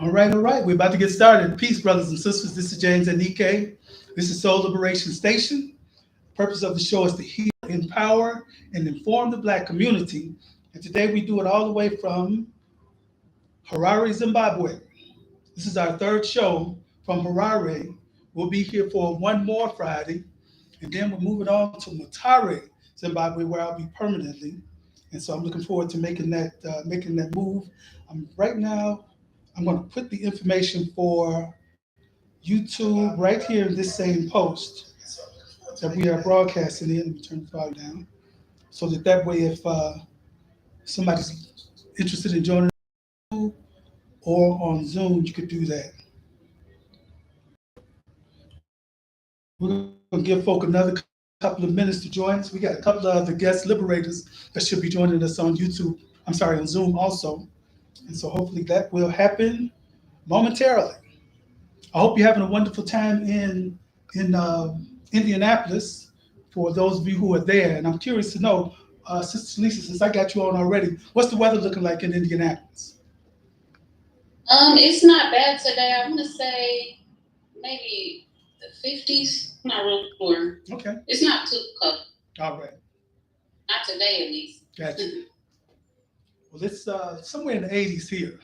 All right. We're about to get started. Peace, brothers and sisters. This is James and Nikkei. This is Soul Liberation Station. Purpose of the show is to heal, empower, and inform the Black community. And today we do it all the way from Harare, Zimbabwe. This is our third show from Harare. We'll be here for one more Friday, and then we're moving on to Mutare, Zimbabwe, where I'll be permanently. And so I'm looking forward to making that move. Right now, I'm going to put the information for YouTube right here in this same post that we are broadcasting in. Let me turn the volume down so that way, if somebody's interested in joining or on Zoom, you could do that. We're going to give folk another couple of minutes to join us. We got a couple of other guest liberators that should be joining us on YouTube. On Zoom also. And so hopefully that will happen momentarily. I hope you're having a wonderful time in Indianapolis. For those of you who are there, and I'm curious to know, Sister Lisa, since I got you on already, what's the weather looking like in Indianapolis? It's not bad today. I want to say maybe the 50s. Not real sure. Okay. It's not too cold. All right. Not today, at least. Gotcha. Well, it's somewhere in the 80s here.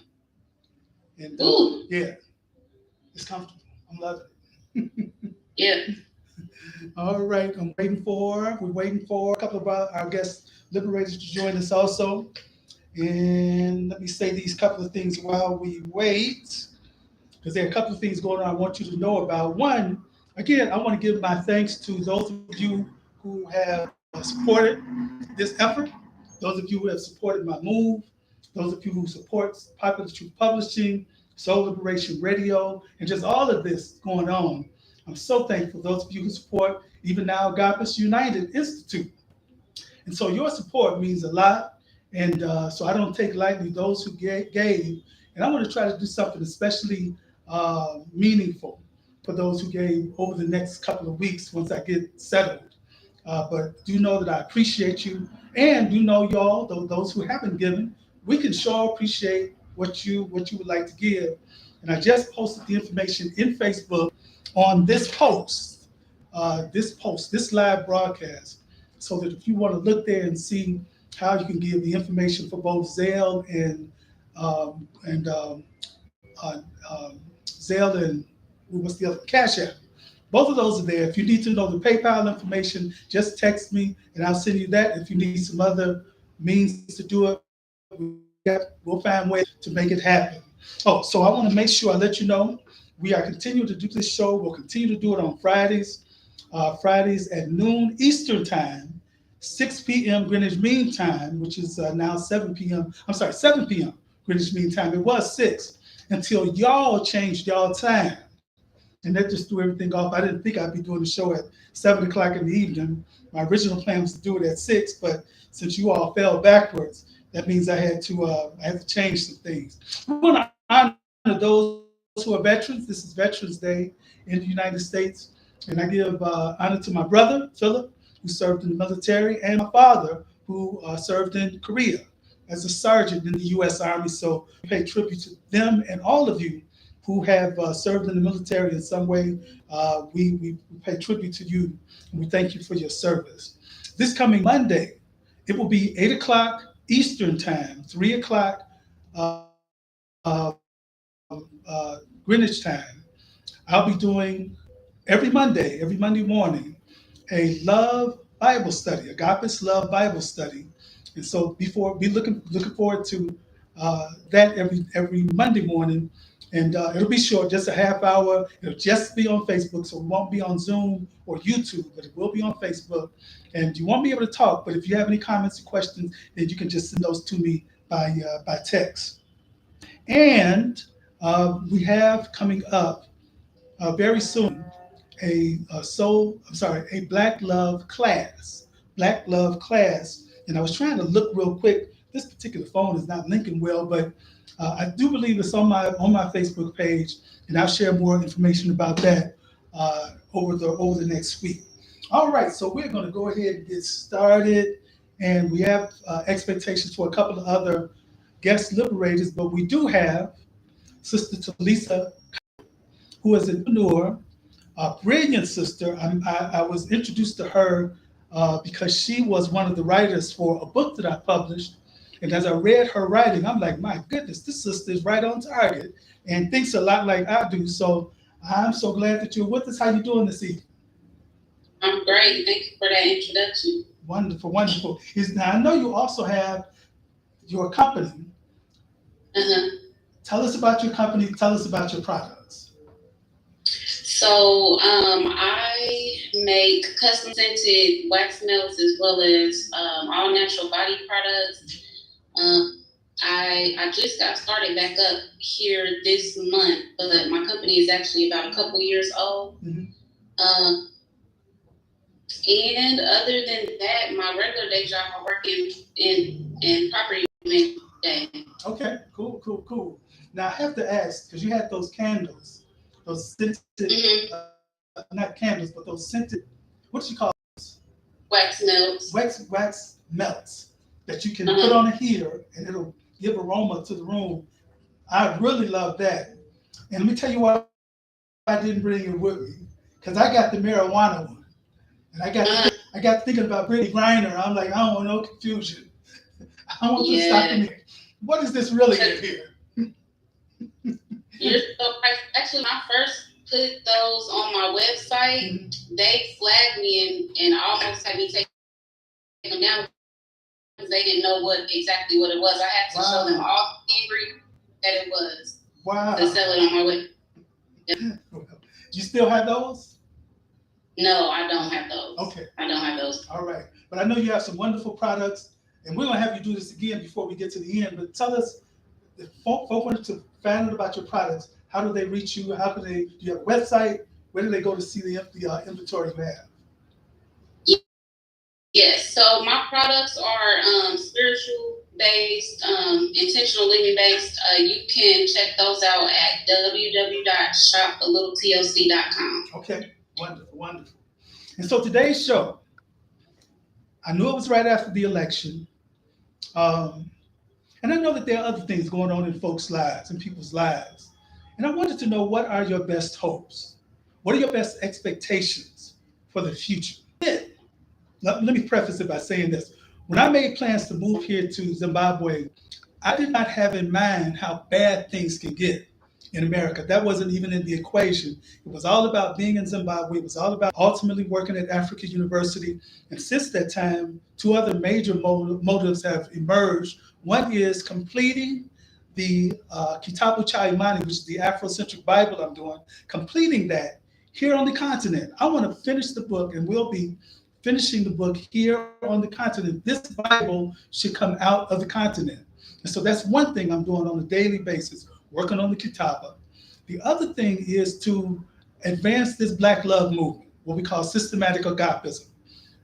And yeah, it's comfortable. I'm loving it. Yeah. All right. We're waiting for a couple of our guest liberators to join us also. And let me say these couple of things while we wait, because there are a couple of things going on I want you to know about. One, again, I want to give my thanks to those of you who have supported this effort, those of you who have supported my move, those of you who support Popular Truth Publishing, Soul Liberation Radio, and just all of this going on. I'm so thankful. Those of you who support, even now, Agape United Institute. And so your support means a lot. And so I don't take lightly those who gave. And I want to try to do something especially meaningful for those who gave over the next couple of weeks once I get settled. But do know that I appreciate you. And do know, y'all, those who haven't given, we can sure appreciate what you would like to give. And I just posted the information in Facebook on this live broadcast, so that if you want to look there and see how you can give the information for both Zelle and Zelle and what's the other, Cash App. Both of those are there. If you need to know the PayPal information, just text me and I'll send you that. If you need some other means to do it, we'll find ways to make it happen. Oh, so I want to make sure I let you know we are continuing to do this show. We'll continue to do it on Fridays at noon Eastern Time, 6 p.m. Greenwich Mean Time, which is now 7 p.m. Greenwich Mean Time. It was 6 until y'all changed y'all time. And that just threw everything off. I didn't think I'd be doing the show at 7 o'clock in the evening. My original plan was to do it at 6, but since you all fell backwards, that means I had to change some things. I want to honor those who are veterans. This is Veterans Day in the United States. And I give honor to my brother, Philip, who served in the military, and my father, who served in Korea as a sergeant in the U.S. Army. So we pay tribute to them and all of you who have served in the military in some way. We pay tribute to you, and we thank you for your service. This coming Monday, it will be 8 o'clock Eastern Time, 3 o'clock Greenwich Time. I'll be doing every Monday morning, a love Bible study, Agape's Love Bible Study. And so be looking forward to that every Monday morning. And it'll be short, just a half hour. It'll just be on Facebook, so it won't be on Zoom or YouTube, but it will be on Facebook. And you won't be able to talk, but if you have any comments or questions, then you can just send those to me by text. And we have coming up very soon a Black Love class. And I was trying to look real quick. This particular phone is not linking well, but I do believe it's on my Facebook page, and I'll share more information about that over the next week. All right, so we're going to go ahead and get started, and we have expectations for a couple of other guest liberators, but we do have Sister Talisa, who is an entrepreneur, a brilliant sister. I was introduced to her because she was one of the writers for a book that I published. And as I read her writing, I'm like, my goodness, this sister is right on target and thinks a lot like I do. So I'm so glad that you're with us. How you doing this evening? I'm great. Thank you for that introduction. Wonderful, wonderful. Now I know you also have your company. Uh-huh. Tell us about your company. Tell us about your products. So I make custom scented wax melts as well as all natural body products. I just got started back up here this month, but my company is actually about a couple years old. Mm-hmm. And other than that, my regular day job, I work in property management. Okay, cool. Now I have to ask, because you had those candles, those scented, mm-hmm. Not candles, but those scented, what do you call those? Wax melts. Wax melts that you can put on a heater and it'll give aroma to the room. I really love that. And let me tell you why I didn't bring it with me, because I got the marijuana one. And I got thinking about Brittany Griner. I'm like, I don't want no confusion. I want to stop in here. What is this really in here? Actually, when I first put those on my website, mm-hmm. they flagged me and almost had me take them down because they didn't know exactly what it was. I had to show them all the ingredient that it was to sell it on my website. Yep. You still have those? No, I don't have those. Okay. I don't have those. All right. But I know you have some wonderful products, and we're going to have you do this again before we get to the end. But tell us, if folks wanted to find out about your products, how do they reach you? How can they, do you have a website? Where do they go to see the inventory you have? Yes. So my products are spiritual based, intentional living based. You can check those out at www.shopalittletlc.com. Okay. Wonderful. And so today's show, I knew it was right after the election. And I know that there are other things going on in folks' lives and people's lives. And I wanted to know, what are your best hopes? What are your best expectations for the future? Let me preface it by saying this. When I made plans to move here to Zimbabwe, I did not have in mind how bad things can get in America. That wasn't even in the equation. It was all about being in Zimbabwe. It was all about ultimately working at Africa University. And since that time, two other major motives have emerged. One is completing the Kitabu Cha Imani, which is the Afrocentric Bible I'm doing, completing that here on the continent. I want to finish the book, and we'll be finishing the book here on the continent. This Bible should come out of the continent. And so that's one thing I'm doing on a daily basis, working on the Kitaba. The other thing is to advance this Black love movement, what we call systematic agapism.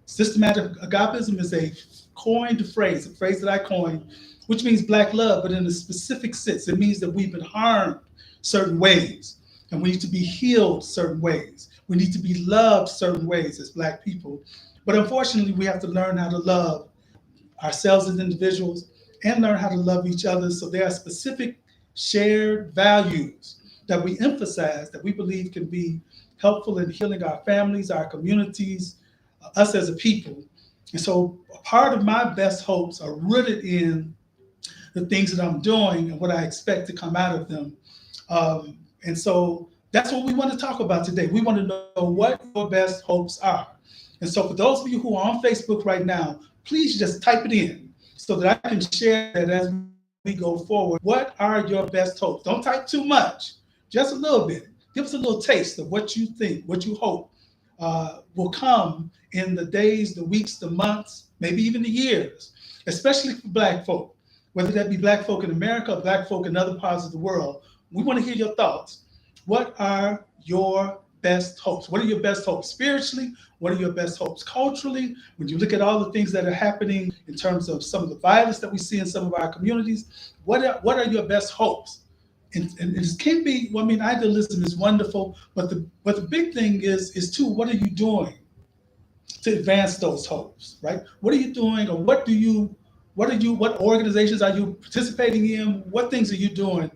Systematic agapism is a coined phrase, a phrase that I coined, which means Black love, but in a specific sense. It means that we've been harmed certain ways, and we need to be healed certain ways. We need to be loved certain ways as Black people. But unfortunately, we have to learn how to love ourselves as individuals and learn how to love each other. So there are specific shared values that we emphasize that we believe can be helpful in healing our families, our communities, us as a people. And so a part of my best hopes are rooted in the things that I'm doing and what I expect to come out of them. And so that's what we want to talk about today. We want to know what your best hopes are. And so for those of you who are on Facebook right now, please just type it in so that I can share that as we go forward. What are your best hopes? Don't type too much, just a little bit. Give us a little taste of what you think, what you hope will come in the days, the weeks, the months, maybe even the years, especially for Black folk, whether that be Black folk in America or Black folk in other parts of the world. We want to hear your thoughts. What are your best hopes? What are your best hopes spiritually? What are your best hopes culturally? When you look at all the things that are happening in terms of some of the violence that we see in some of our communities, what are your best hopes? And it can be, well, I mean, idealism is wonderful, but the big thing is too, what are you doing to advance those hopes, right? What are you doing, or what organizations are you participating in? What things are you doing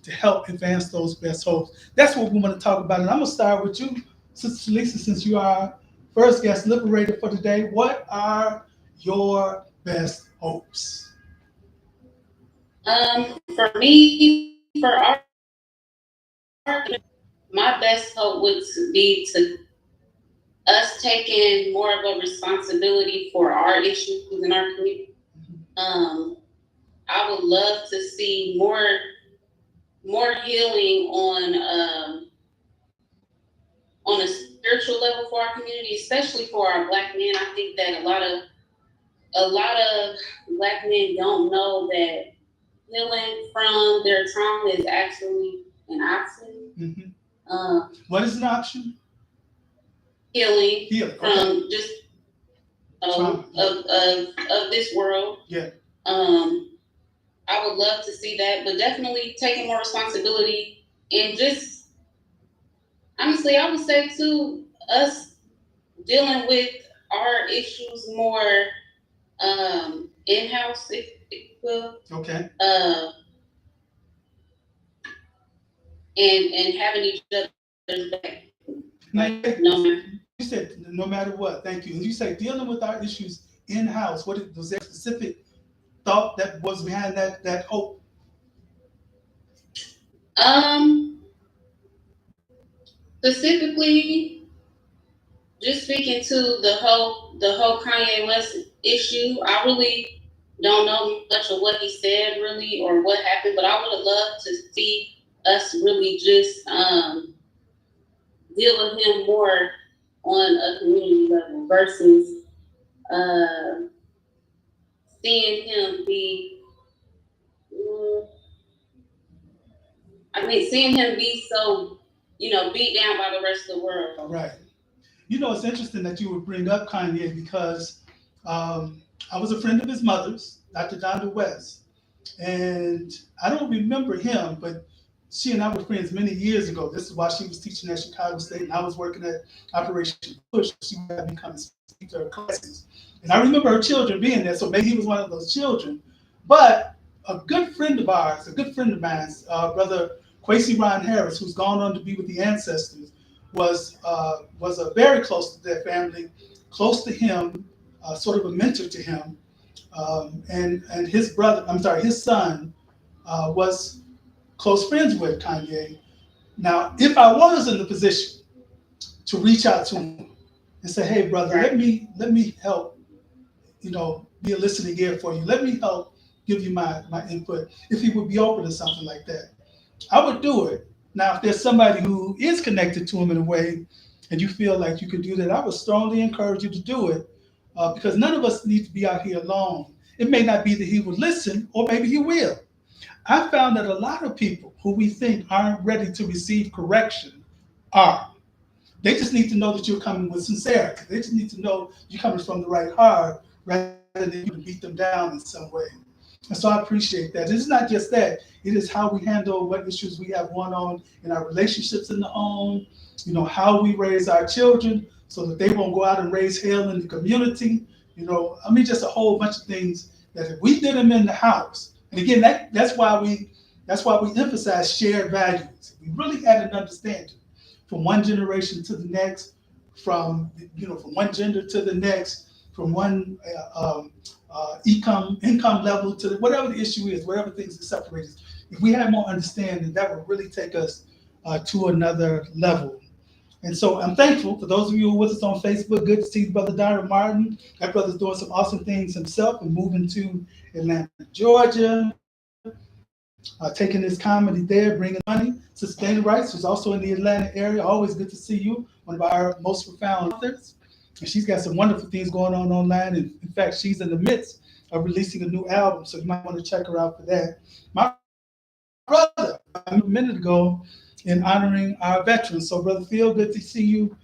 to help advance those best hopes. That's what we want to talk about. And I'm going to start with you, Sister Lisa, since you are our first guest liberator for today. What are your best hopes? For me, for our my best hope would be to us taking more of a responsibility for our issues in our community. I would love to see more healing on a spiritual level for our community, especially for our Black men. I think that a lot of Black men don't know that healing from their trauma is actually an option. Mm-hmm. What is an option? Healing okay. From just of this world. Yeah. I would love to see that, but definitely taking more responsibility and just honestly, I would say too, us dealing with our issues more in-house, if you will. Okay. And having each other's back. You said no matter what. Thank you. And you say dealing with our issues in-house. What was there a specific thought that was behind that hope? Specifically, just speaking to the whole Kanye West issue, I really don't know much of what he said really or what happened, but I would have loved to see us really just deal with him more on a community level versus seeing him be so, beat down by the rest of the world. Right. It's interesting that you would bring up Kanye because I was a friend of his mother's, Dr. Donda West. And I don't remember him, but she and I were friends many years ago. This is while she was teaching at Chicago State and I was working at Operation Push. She would have me come and speak to her classes. And I remember her children being there, so maybe he was one of those children. But a good friend of ours, a good friend of mine, Brother Kwesi Ron Harris, who's gone on to be with the ancestors, was very close to their family, close to him, sort of a mentor to him. And his son was close friends with Kanye. Now, if I was in the position to reach out to him and say, hey, brother, let me help, be a listening ear for you. Let me help give you my input. If he would be open to something like that, I would do it. Now, if there's somebody who is connected to him in a way and you feel like you can do that, I would strongly encourage you to do it because none of us need to be out here alone. It may not be that he would listen, or maybe he will. I found that a lot of people who we think aren't ready to receive correction are. They just need to know that you're coming with sincerity. They just need to know you're coming from the right heart rather than you to beat them down in some way. And so I appreciate that. It's not just that. It is how we handle what issues we have going on in our relationships in the home, how we raise our children so that they won't go out and raise hell in the community. Just a whole bunch of things that if we did them in the house, and again, that's why we emphasize shared values. We really had an understanding from one generation to the next, from one gender to the next, from one income level to whatever the issue is, whatever things that separate us. If we had more understanding, that would really take us to another level. And so I'm thankful for those of you who are with us on Facebook. Good to see Brother Darren Martin. That brother's doing some awesome things himself and moving to Atlanta, Georgia, taking his comedy there, bringing money. Sister Dana Rice, who's also in the Atlanta area. Always good to see you, one of our most profound authors. And she's got some wonderful things going on online. And in fact, she's in the midst of releasing a new album, so you might want to check her out for that. My brother, a minute ago, in honoring our veterans. So, Brother Phil, good to see you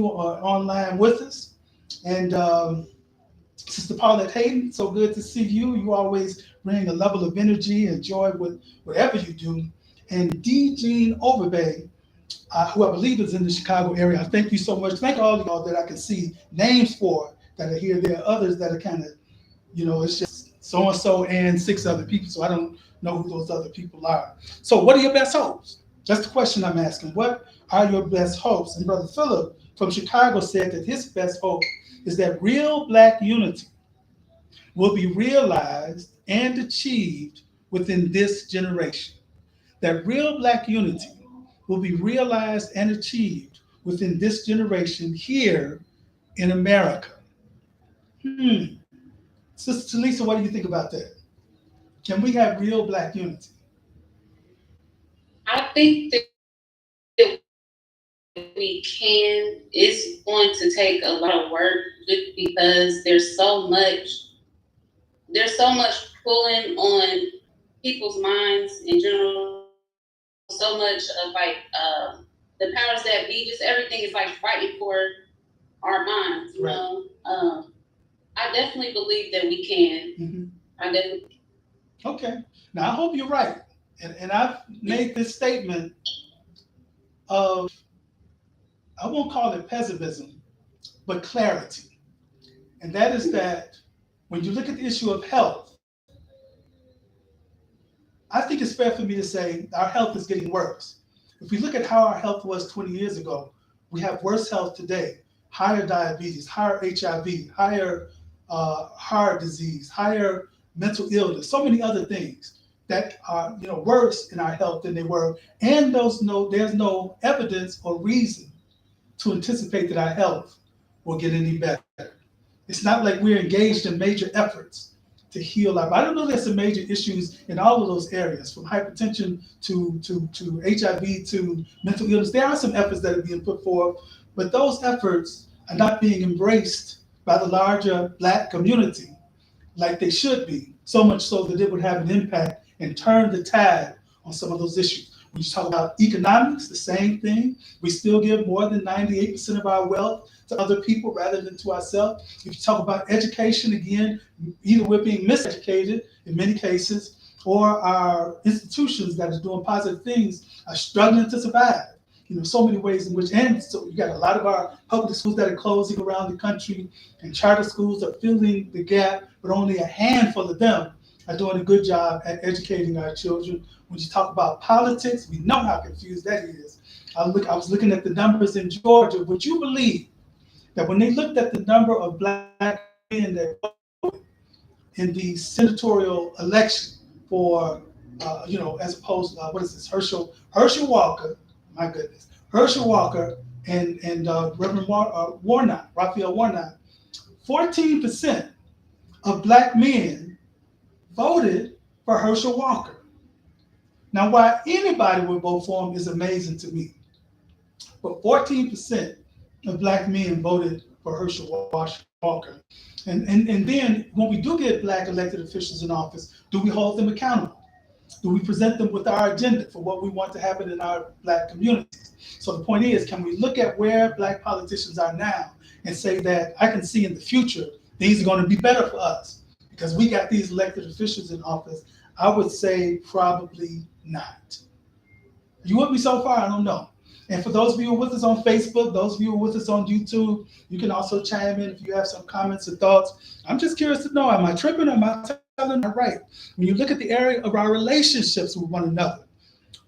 online with us. And Sister Paulette Hayden, so good to see you. You always bring a level of energy and joy with whatever you do. And D. Jean Overbay, who I believe is in the Chicago area. I thank you so much. Thank all of y'all that I can see names for that are here. There are others that are kind of, it's just so-and-so and 6 other people. So I don't know who those other people are. So what are your best hopes? That's the question I'm asking. What are your best hopes? And Brother Philip from Chicago said that his best hope is that real Black unity will be realized and achieved within this generation. That real Black unity will be realized and achieved within this generation here in America. Hmm. Sister Talisa, what do you think about that? Can we have real Black unity? I think that we can. It's going to take a lot of work just because there's so much pulling on people's minds in general. So much of like the powers that be, just everything is like fighting for our minds. You Right. know, I definitely believe that we can. Mm-hmm. I definitely. Okay. Now I hope you're right. And I've made this statement of, I won't call it pessimism, but clarity. And that is that when you look at the issue of health, I think it's fair for me to say our health is getting worse. If we look at how our health was 20 years ago, we have worse health today, higher diabetes, higher HIV, higher heart disease, higher mental illness, so many other things that are worse in our health than they were. And there's no evidence or reason to anticipate that our health will get any better. It's not like we're engaged in major efforts to heal our body. I don't know, there's some major issues in all of those areas, from hypertension to HIV to mental illness. There are some efforts that are being put forth, but those efforts are not being embraced by the larger Black community like they should be, so much so that it would have an impact and turn the tide on some of those issues. When you talk about economics, the same thing. We still give more than 98% of our wealth to other people rather than to ourselves. If you talk about education, again, either we're being miseducated in many cases, or our institutions that are doing positive things are struggling to survive. So many ways in which, and so you got a lot of our public schools that are closing around the country, and charter schools are filling the gap, but only a handful of them are doing a good job at educating our children. When you talk about politics, we know how confused that is. I was looking at the numbers in Georgia. Would you believe that when they looked at the number of Black men that voted in the senatorial election for, as opposed to, what is this, Herschel Walker, my goodness, Herschel Walker and Reverend Warnock, Raphael Warnock, 14% of Black men voted for Herschel Walker. Now, why anybody would vote for him is amazing to me. But 14% of Black men voted for Herschel Walker. And then when we do get Black elected officials in office, do we hold them accountable? Do we present them with our agenda for what we want to happen in our Black communities? So the point is, can we look at where Black politicians are now and say that I can see in the future things are going to be better for us because we got these elected officials in office? I would say probably not. You with me so far? I don't know. And for those of you who are with us on Facebook, those of you who are with us on YouTube, you can also chime in if you have some comments or thoughts. I'm just curious to know, am I tripping or am I telling her right? When you look at the area of our relationships with one another,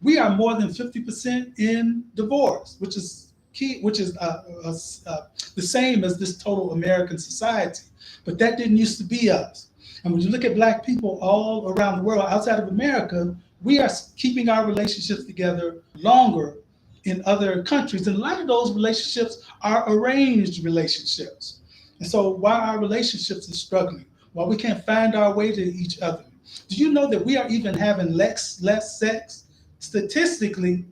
we are more than 50% in divorce, which is key, which is the same as this total American society. But that didn't used to be us. And when you look at Black people all around the world, outside of America, we are keeping our relationships together longer in other countries. And a lot of those relationships are arranged relationships. And so why our relationships are struggling, why we can't find our way to each other. Do you know that we are even having less sex? Statistically,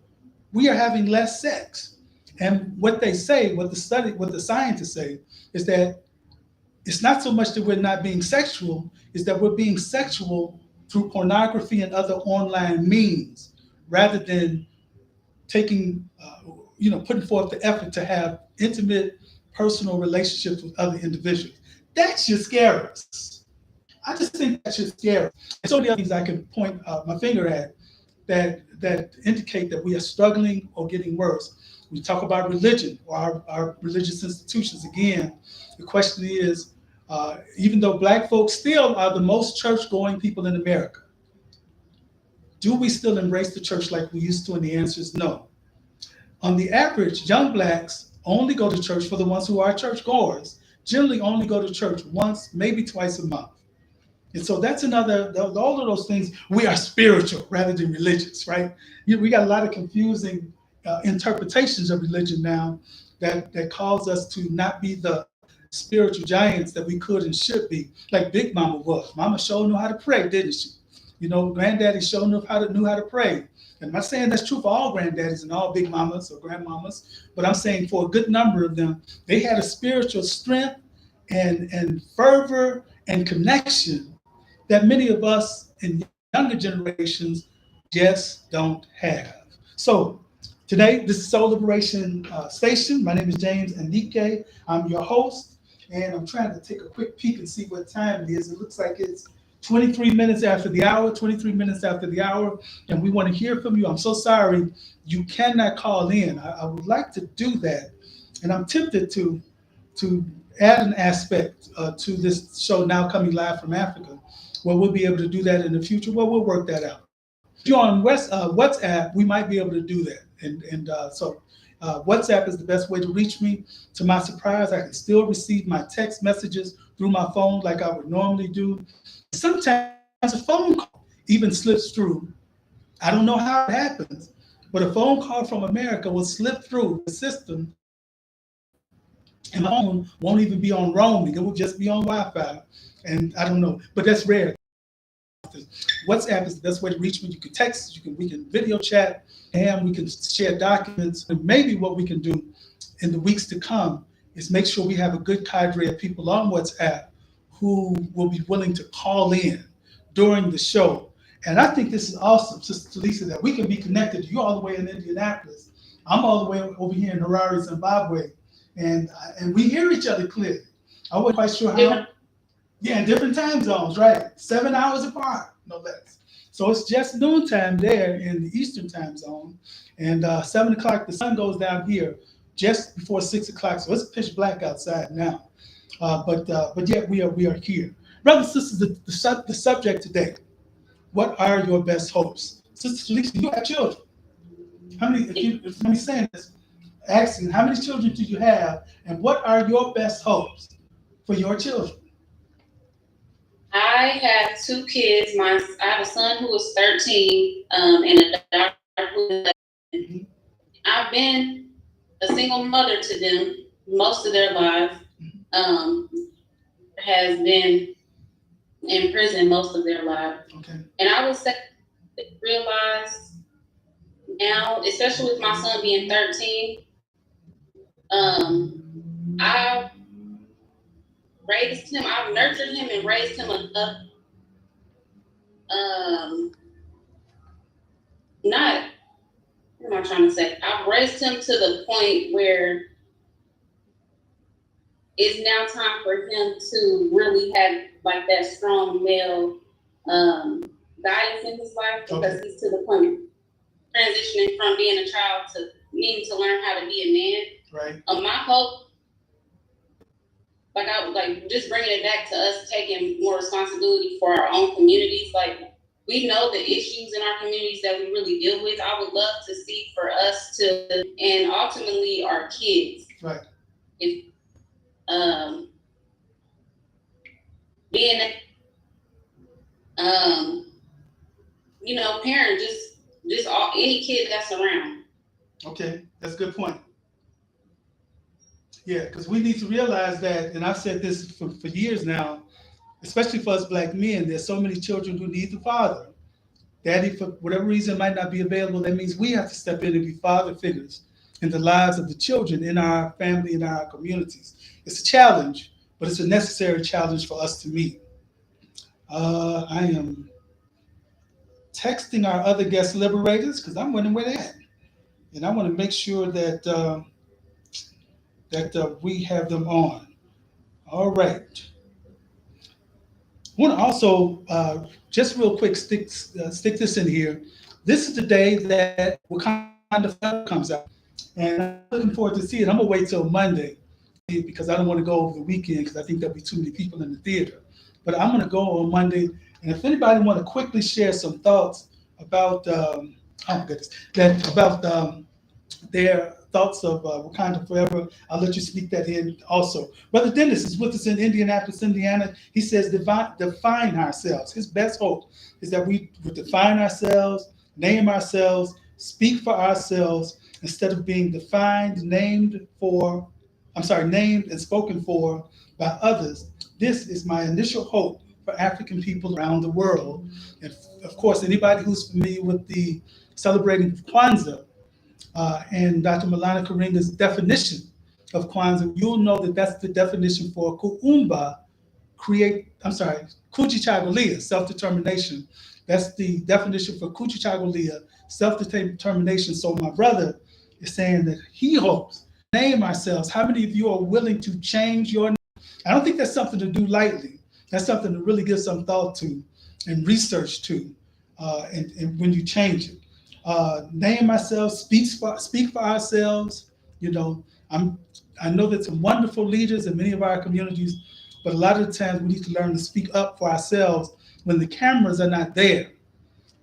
we are having less sex. And what they say, what the scientists say, is that it's not so much that we're not being sexual, is that we're being sexual through pornography and other online means, rather than taking, putting forth the effort to have intimate, personal relationships with other individuals. That should scare us. I just think that should scare us. And so many other things I can point my finger at that indicate that we are struggling or getting worse. We talk about religion or our religious institutions. Again, the question is, even though Black folks still are the most church-going people in America, Do we still embrace the church like we used to? And the answer is no. On the average, young blacks only go to church, for the ones who are church goers, generally only go to church once, maybe twice a month. And so that's another, all of those things, we are spiritual rather than religious, right? We got a lot of confusing interpretations of religion now that cause us to not be the spiritual giants that we could and should be, like Big Mama was. Mama sure knew how to pray, didn't she? You know, Granddaddy sure knew how to pray. And I'm not saying that's true for all granddaddies and all big mamas or grandmamas, but I'm saying for a good number of them, they had a spiritual strength and fervor and connection that many of us in younger generations just don't have. So today, this is Soul Liberation Station. My name is James Anike. I'm your host, and I'm trying to take a quick peek and see what time it is. It looks like it's 23 minutes after the hour, and we want to hear from you. I'm so sorry you cannot call in. I would like to do that, and I'm tempted to add an aspect to this show now coming live from Africa, where we'll be able to do that in the future. Well, we'll work that out. If you're on WhatsApp, we might be able to do that, and so WhatsApp is the best way to reach me. To my surprise, I can still receive my text messages through my phone like I would normally do. Sometimes a phone call even slips through. I don't know how it happens, but a phone call from America will slip through the system, and my phone won't even be on roaming. It will just be on Wi-Fi, and I don't know, but that's rare. WhatsApp is the best way to reach me. You can text, we can video chat, and we can share documents. And maybe what we can do in the weeks to come is make sure we have a good cadre of people on WhatsApp who will be willing to call in during the show. And I think this is awesome, Sister Lisa, that we can be connected. You're all the way in Indianapolis. I'm all the way over here in Harare, Zimbabwe. And we hear each other clearly. I wasn't quite sure how. Yeah, in different time zones, right? 7 hours apart, no less. So it's just noontime there in the Eastern time zone. And 7 o'clock, the sun goes down here just before 6 o'clock. So it's pitch black outside now. But yet we are here. Brothers and sisters, the subject today, what are your best hopes? Sister Lisa, you have children. How many, if me saying this, asking, how many children do you have, and what are your best hopes for your children? I have 2 kids. I have a son who is 13 and a daughter who is 11. I've been a single mother to them most of their lives. Has been in prison most of their lives. Okay. And I would say, realize now, especially with my son being 13, I've raised him, I've nurtured him and raised him enough. What am I trying to say? I've raised him to the point where it's now time for him to really have like that strong male guidance in his life, because he's to the point of transitioning from being a child to needing to learn how to be a man. Right. My hope, I would just bringing it back to us taking more responsibility for our own communities. Like, we know the issues in our communities that we really deal with. I would love to see for us to, and ultimately our kids. Right. If being parent, just any kid that's around. Okay, that's a good point. Yeah, because we need to realize that, and I've said this for years now, especially for us Black men, there's so many children who need the father. Daddy, for whatever reason, might not be available. That means we have to step in and be father figures in the lives of the children in our family, in our communities. It's a challenge, but it's a necessary challenge for us to meet. I am texting our other guest liberators because I'm wondering where they're at. And I want to make sure that we have them on. All right. I want to also, just real quick, stick this in here. This is the day that Wakanda Forever comes out. And I'm looking forward to see it. I'm going to wait till Monday because I don't want to go over the weekend because I think there'll be too many people in the theater. But I'm going to go on Monday. And if anybody want to quickly share some thoughts about oh my goodness, that about their thoughts of Wakanda Forever. I'll let you speak that in also. Brother Dennis is with us in Indianapolis, Indiana. He says, define ourselves. His best hope is that we would define ourselves, name ourselves, speak for ourselves, instead of being defined, named and spoken for by others. This is my initial hope for African people around the world. And of course, anybody who's familiar with the celebrating of Kwanzaa, and Dr. Malana Karinga's definition of Kwanzaa, you'll know that that's the definition for Kujichagulia, self-determination. That's the definition for Kujichagulia, self-determination. So my brother is saying that he hopes, name ourselves. How many of you are willing to change your name? I don't think that's something to do lightly. That's something to really give some thought to and research to, and when you change it. Name ourselves, speak for ourselves. You know, I know that some wonderful leaders in many of our communities, but a lot of the times we need to learn to speak up for ourselves when the cameras are not there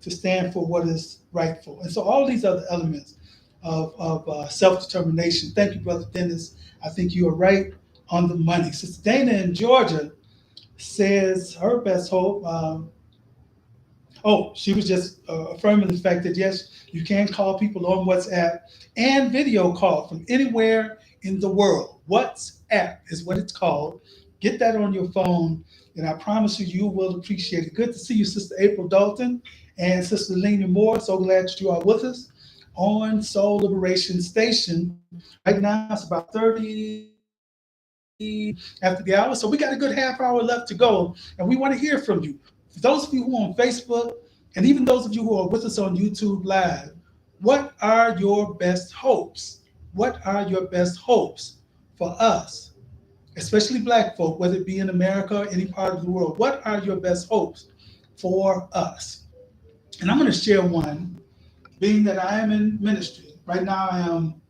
to stand for what is rightful. And so all these other elements of self-determination. Thank you, Brother Dennis. I think you are right on the money. Sister Dana in Georgia says her best hope. She was just affirming the fact that yes, you can call people on WhatsApp and video call from anywhere in the world. WhatsApp is what it's called. Get that on your phone, and I promise you, you will appreciate it. Good to see you, Sister April Dalton and Sister Lena Moore. So glad that you are with us on Soul Liberation Station. Right now, it's about 30 after the hour, so we got a good half hour left to go, and we want to hear from you. For those of you who are on Facebook, and even those of you who are with us on YouTube Live, what are your best hopes? What are your best hopes for us, especially Black folk, whether it be in America or any part of the world? What are your best hopes for us? And I'm going to share one, being that I am in ministry. Right now I am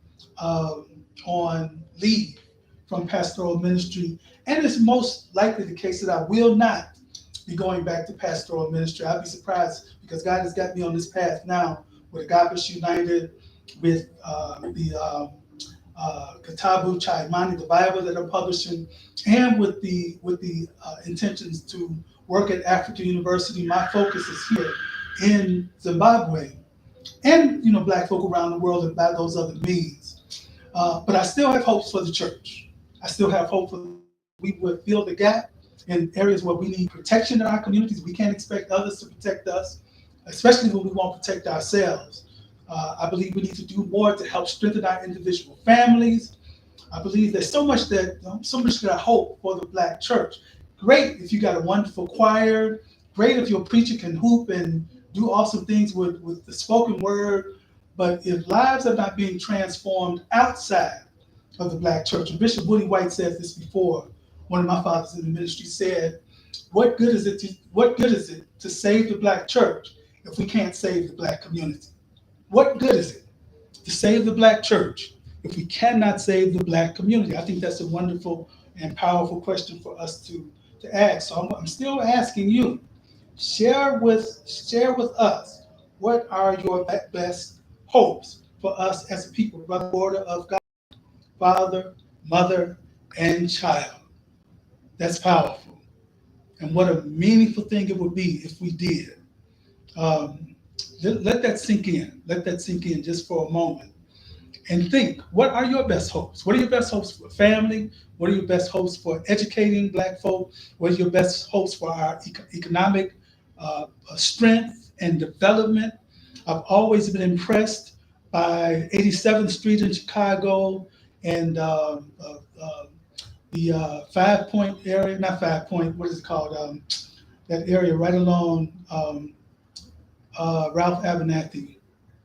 on leave from pastoral ministry, and it's most likely the case that I will not be going back to pastoral ministry. I'd be surprised, because God has got me on this path now with Agape United, with the Kitabu Cha Imani, the Bible that I'm publishing, and with the intentions to work at African University. My focus is here in Zimbabwe, and Black folk around the world, and by those other means. But I still have hopes for the church. I still have hope for we would fill the gap in areas where we need protection in our communities. We can't expect others to protect us, especially when we won't protect ourselves. I believe we need to do more to help strengthen our individual families. I believe there's so much that I hope for the Black church. Great if you got a wonderful choir. Great if your preacher can hoop and do awesome things with the spoken word. But if lives are not being transformed outside of the Black church, and Bishop Woody White said this before, one of my fathers in the ministry said, what good is it to save the Black church if we can't save the Black community? What good is it to save the Black church if we cannot save the Black community? I think that's a wonderful and powerful question for us to ask. So I'm still asking you, share with us, what are your best hopes for us as a people, brother, order of God, father, mother, and child? That's powerful. And what a meaningful thing it would be if we did. Let that sink in. Let that sink in just for a moment. And think, what are your best hopes? What are your best hopes for family? What are your best hopes for educating Black folk? What are your best hopes for our economic strength and development? I've always been impressed by 87th Street in Chicago and the 5 Point area, not 5 Point, what is it called? That area right along Ralph Abernathy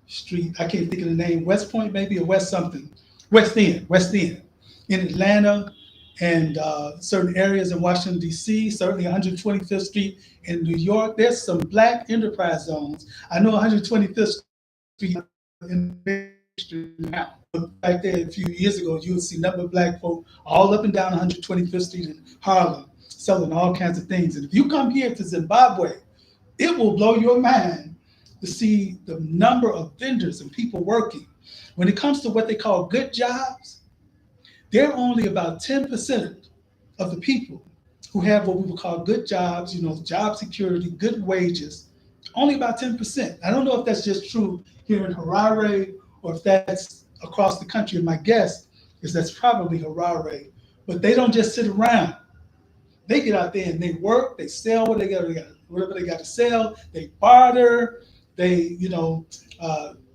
Street. I can't think of the name. West Point maybe, or West something. West End in Atlanta, and certain areas in Washington, D.C., certainly 125th Street in New York. There's some Black enterprise zones. I know 125th Street in now. Back there a few years ago, you would see nothing but Black folk all up and down 125th Street in Harlem selling all kinds of things. And if you come here to Zimbabwe, it will blow your mind to see the number of vendors and people working. When it comes to what they call good jobs, they're only about 10% of the people who have what we would call good jobs, job security, good wages, only about 10%. I don't know if that's just true here in Harare or if that's across the country. And my guess is that's probably Harare. But they don't just sit around. They get out there and they work, they sell whatever they got to sell, they barter, they,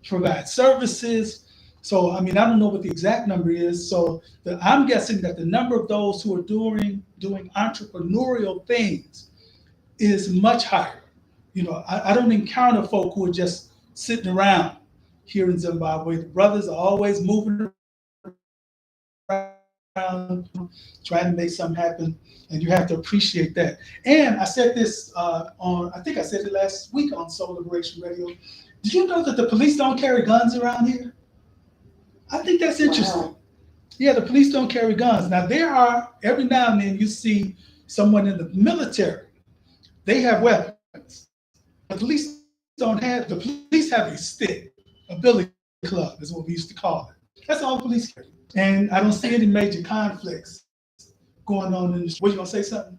provide services. So, I don't know what the exact number is. So I'm guessing that the number of those who are doing entrepreneurial things is much higher. I don't encounter folk who are just sitting around here in Zimbabwe. The brothers are always moving around, trying to make something happen, and you have to appreciate that. And I said this I think I said it last week on Soul Liberation Radio. Did you know that the police don't carry guns around here? I think that's interesting. Wow. Yeah, the police don't carry guns. Now, there are, every now and then you see someone in the military, they have weapons. The police have a stick, a billy club is what we used to call it. That's all the police carry. And I don't see any major conflicts going on in the street. Were you going to say something?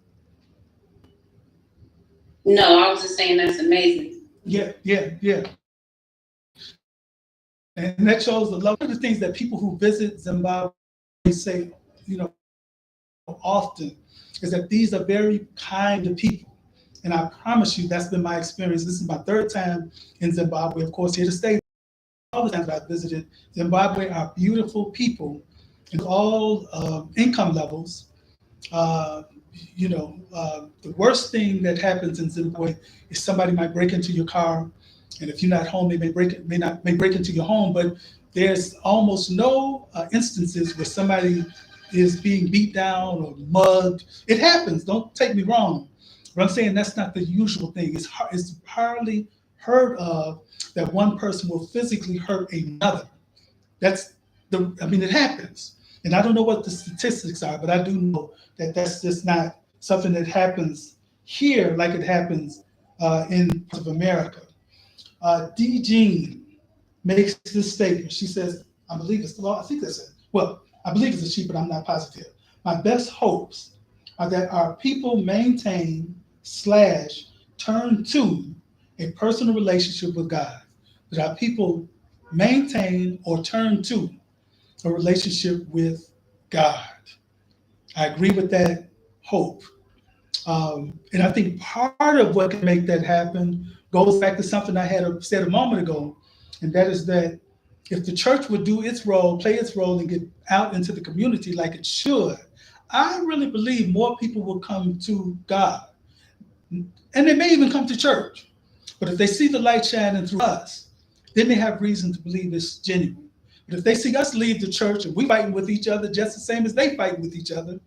No, I was just saying that's amazing. Yeah. And that shows the love. One of the things that people who visit Zimbabwe say, often is that these are very kind to people. And I promise you, that's been my experience. This is my third time in Zimbabwe, of course, here to stay. All the times I've visited Zimbabwe are beautiful people in all income levels. The worst thing that happens in Zimbabwe is somebody might break into your car, and if you're not home, they may break into your home. But there's almost no instances where somebody is being beat down or mugged. It happens. Don't take me wrong, but I'm saying that's not the usual thing. It's hardly heard of that one person will physically hurt another. It happens. And I don't know what the statistics are, but I do know that that's just not something that happens here like it happens in parts of America. D. Jean makes this statement. She says, I believe it's a she, but I'm not positive. My best hopes are that our people maintain / turn to a personal relationship with God. That our people maintain or turn to a relationship with God. I agree with that hope. And I think part of what can make that happen goes back to something I had said a moment ago, and that is that if the church would do its role, play its role, and get out into the community like it should, I really believe more people will come to God. And they may even come to church. But if they see the light shining through us, then they have reason to believe it's genuine. But if they see us leave the church and we fighting with each other just the same as they fighting with each other,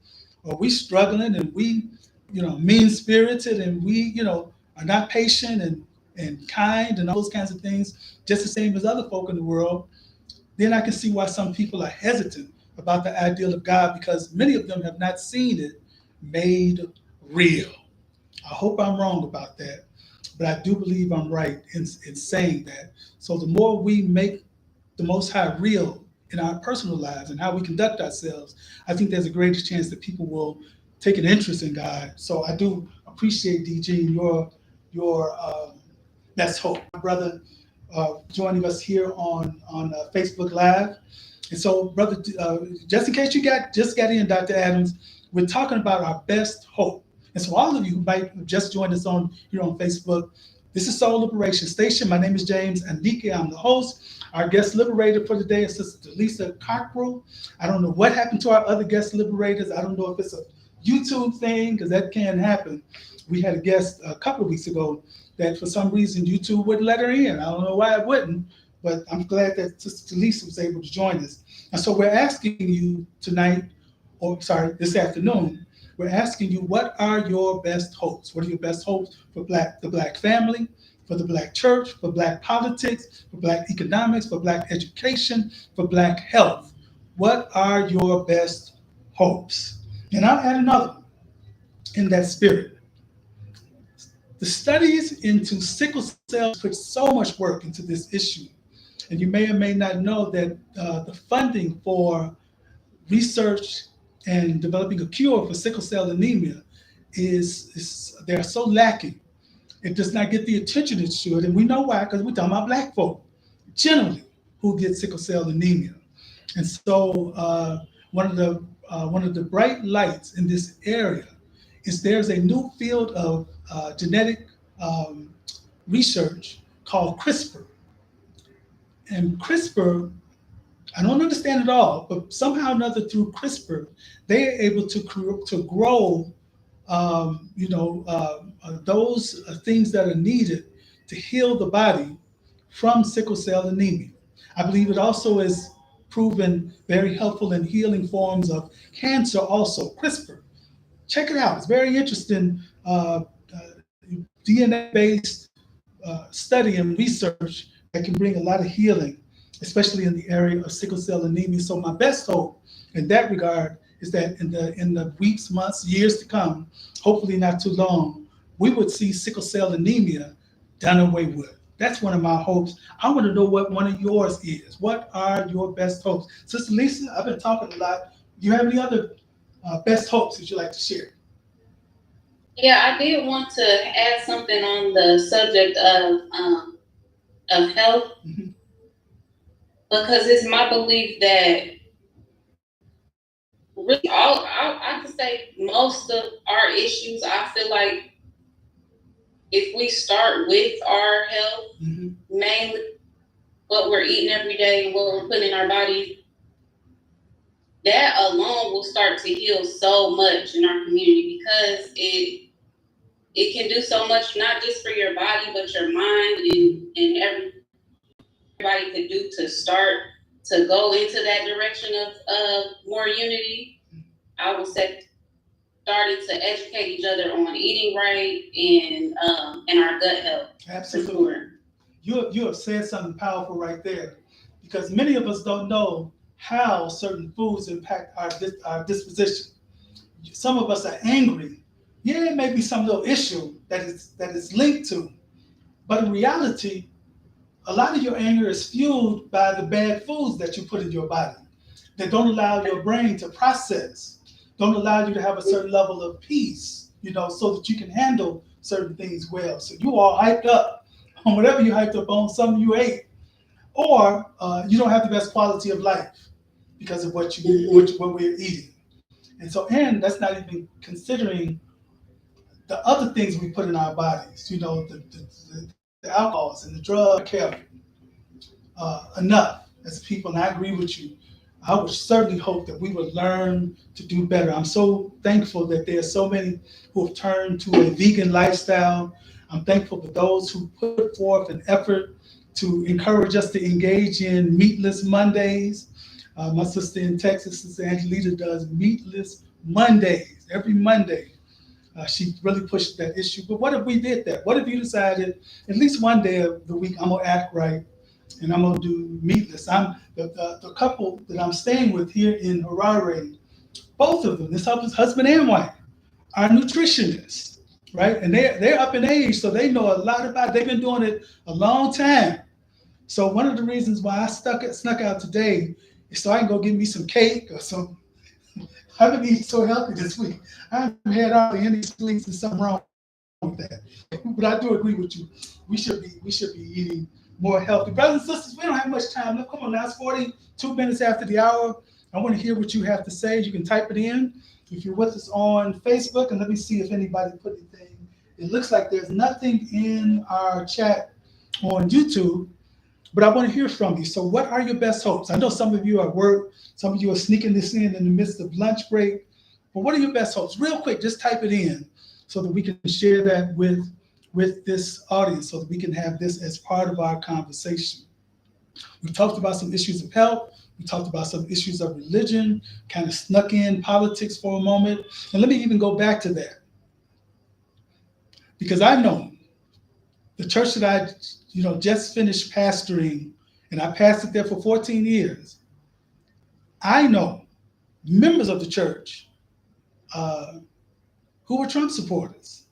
or we struggling and we, mean-spirited and we, are not patient and kind and all those kinds of things, just the same as other folk in the world, then I can see why some people are hesitant about the ideal of God, because many of them have not seen it made real. I hope I'm wrong about that, but I do believe I'm right in saying that. So the more we make the Most High real in our personal lives and how we conduct ourselves, I think there's a greater chance that people will take an interest in God. So I do appreciate, DG, your that's hope, my brother, joining us here on Facebook Live. And so, brother, just in case you just got in, Dr. Adams, we're talking about our best hope. And so all of you who might have just joined us here on Facebook, this is Soul Liberation Station. My name is James Anike. I'm the host. Our guest liberator for today is Sister Delisa Cockrell. I don't know what happened to our other guest liberators. I don't know if it's a YouTube thing, because that can happen. We had a guest a couple of weeks ago that for some reason YouTube wouldn't let her in. I don't know why it wouldn't, but I'm glad that Sister Delisa was able to join us. And so we're asking you this afternoon, we're asking you, what are your best hopes? What are your best hopes for the Black family, for the Black church, for Black politics, for Black economics, for Black education, for Black health? What are your best hopes? And I'll add another one in that spirit. The studies into sickle cell put so much work into this issue. And you may or may not know that the funding for research and developing a cure for sickle cell anemia is they're so lacking. It does not get the attention it should, and we know why, because we're talking about Black folk generally who get sickle cell anemia. And so one of the bright lights in this area is there's a new field of genetic um, research called CRISPR. And CRISPR, I don't understand it all, but somehow or another through CRISPR, they are able to grow, those things that are needed to heal the body from sickle cell anemia. I believe it also is proven very helpful in healing forms of cancer. Also, CRISPR. Check it out. It's very interesting. DNA-based study and research that can bring a lot of healing, especially in the area of sickle cell anemia. So my best hope in that regard is that in the weeks, months, years to come, hopefully not too long, we would see sickle cell anemia done away with. That's one of my hopes. I want to know what one of yours is. What are your best hopes? Sister Lisa, I've been talking a lot. Do you have any other best hopes that you'd like to share? Yeah, I did want to add something on the subject of health, Mm-hmm. because it's my belief that really I could say most of our issues, I feel like if we start with our health, Mm-hmm. mainly what we're eating every day and what we're putting in our bodies, that alone will start to heal so much in our community, because it can do so much, not just for your body, but your mind, and everybody could do to start to go into that direction of more unity. I would say starting to educate each other on eating right and our gut health. Absolutely. Sure. You have said something powerful right there, because many of us don't know how certain foods impact our disposition. Some of us are angry. Yeah, it may be some little issue that is linked to, but in reality, a lot of your anger is fueled by the bad foods that you put in your body that don't allow your brain to process, don't allow you to have a certain level of peace, so that you can handle certain things well. So you all hyped up on whatever you hyped up on, something you ate, or you don't have the best quality of life because of what we're eating. And that's not even considering the other things we put in our bodies, the alcohols and the drugs. Careful enough as people, and I agree with you. I would certainly hope that we would learn to do better. I'm so thankful that there are so many who have turned to a vegan lifestyle. I'm thankful for those who put forth an effort to encourage us to engage in meatless Mondays. My sister in Texas, Sister Angelita, does meatless Mondays every Monday. She really pushed that issue. But what if we did that? What if you decided at least one day of the week I'm gonna act right and I'm gonna do meatless? I'm the couple that I'm staying with here in Harare. Both of them, this husband and wife, are nutritionists, right? And they're up in age, so they know a lot about it. They've been doing it a long time. So one of the reasons why I snuck out today is so I can go get me some cake or some. I've been eating so healthy this week. I haven't had hardly any sweets, and something wrong with that. But I do agree with you. We should be eating more healthy. Brothers and sisters, we don't have much time left. Come on now, it's 42 minutes after the hour. I want to hear what you have to say. You can type it in. If you're with us on Facebook, and let me see if anybody put anything. It looks like there's nothing in our chat on YouTube, but I want to hear from you. So what are your best hopes? I know some of you are at work, some of you are sneaking this in the midst of lunch break, but what are your best hopes? Real quick, just type it in so that we can share that with this audience, so that we can have this as part of our conversation. We talked about some issues of health. We talked about some issues of religion, kind of snuck in politics for a moment. And let me even go back to that, because I know the church that I just finished pastoring, and I pastored there for 14 years. I know members of the church who were Trump supporters.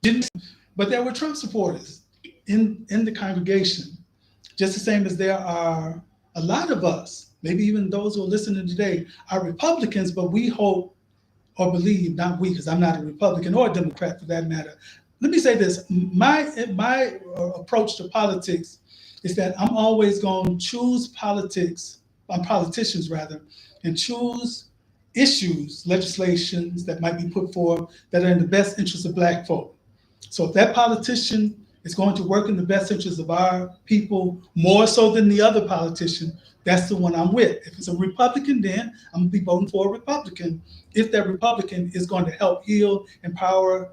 didn't, but there were Trump supporters in the congregation, just the same as there are a lot of us, maybe even those who are listening today, are Republicans, but we hope or believe, not we, because I'm not a Republican or a Democrat for that matter. Let me say this: my approach to politics is that I'm always going to choose politicians rather, and choose issues, legislations that might be put forth that are in the best interest of Black folk. So if that politician is going to work in the best interest of our people more so than the other politician, that's the one I'm with. If it's a Republican, then I'm gonna be voting for a Republican. If that Republican is going to help heal, empower,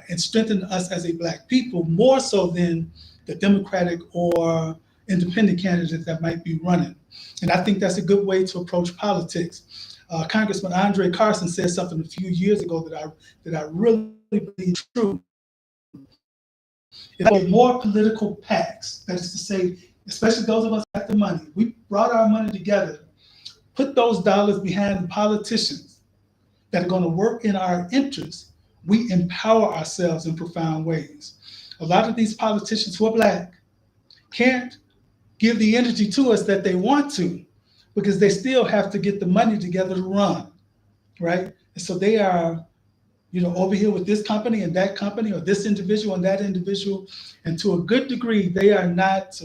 and strengthen us as a Black people, more so than the Democratic or independent candidates that might be running. And I think that's a good way to approach politics. Congressman Andre Carson said something a few years ago that I really believe is true. It's more political PACs. That is to say, especially those of us that have the money, we brought our money together, put those dollars behind the politicians that are going to work in our interests. We empower ourselves in profound ways. A lot of these politicians who are Black can't give the energy to us that they want to, because they still have to get the money together to run, right? And so they are, over here with this company and that company, or this individual and that individual, and to a good degree, they are not,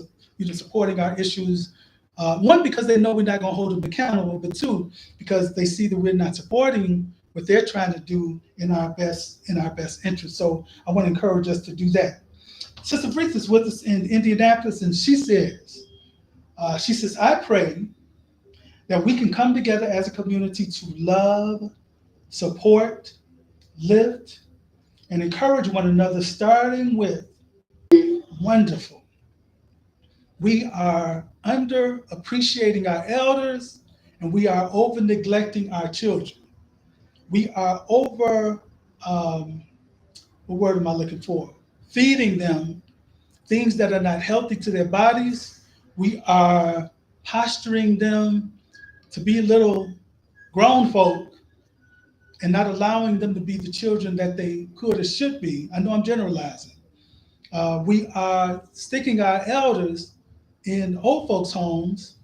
supporting our issues. One, because they know we're not going to hold them accountable, but two, because they see that we're not supporting what they're trying to do in our best interest. So I want to encourage us to do that. Sister Breathe is with us in Indianapolis, and she says, I pray that we can come together as a community to love, support, lift, and encourage one another, starting with wonderful. We are under appreciating our elders, and we are over neglecting our children. We are over, what word am I looking for? Feeding them things that are not healthy to their bodies. We are posturing them to be little grown folk and not allowing them to be the children that they could or should be. I know I'm generalizing. We are sticking our elders in old folks' homes,